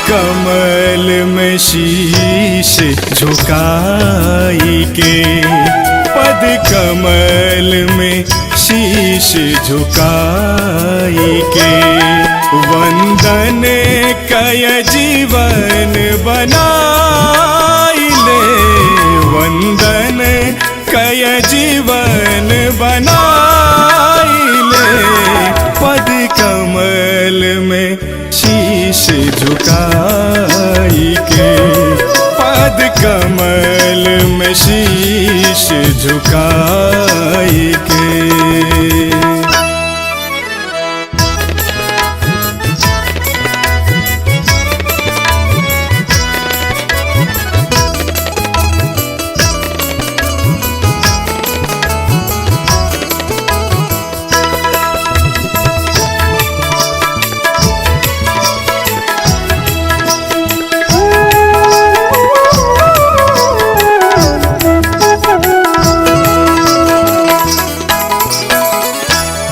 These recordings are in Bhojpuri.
कमल में शीश झुकाई के, पद कमल में शीश झुकाई के, वंदन कय जीवन बनाई ले, वंदन कय जीवन बनाई ले, पद कमल में शीश झुकाई के, पद कमल में शीश झुकाई के।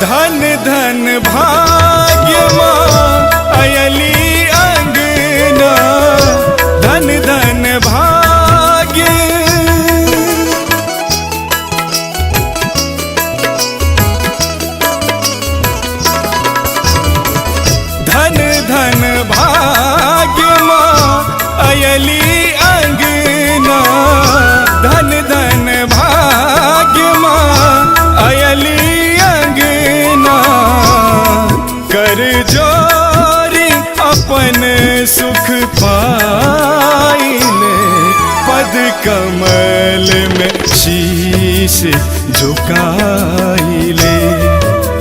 धन धन भाग्य माँ अयली अंगना, धन धन भाग्य, धन धन भाग्य माँ अयली अंगना, धन धन भाग्य माँ अयली कर जोरी अपन सुख पाइले, पद कमल में शीश झुकाइले,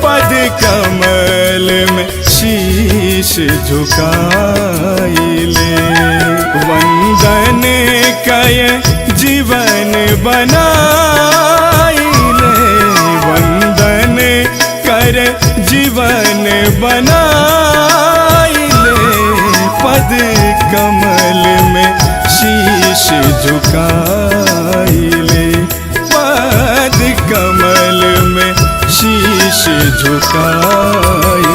पद कमल में शीश झुकाइले, वंदन कय जीवन बनाइले, वंदन कर जीवन बनाइले, पद कमल में शीश झुकाइले, पद कमल में शीश झुकाइले।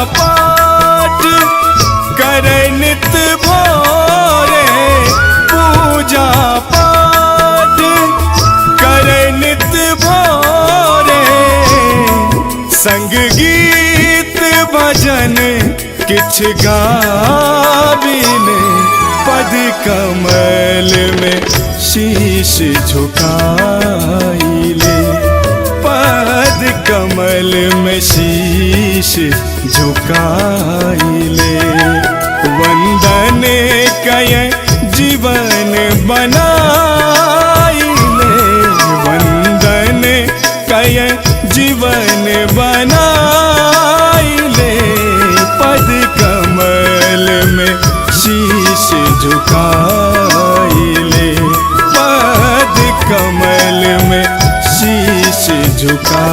पाठ करे नित भोरे, पूजा पाठ करे नित भोरे, संग गीत भजन किछ गाविले, पद कमल में शीश झुकाइले, पद कमल में शीश झुकाइले, वंदन कय जीवन बनाइले, वंदन कय जीवन बनाइले, पद कमल में शीश झुकाइले, पद कमल में शीश झुका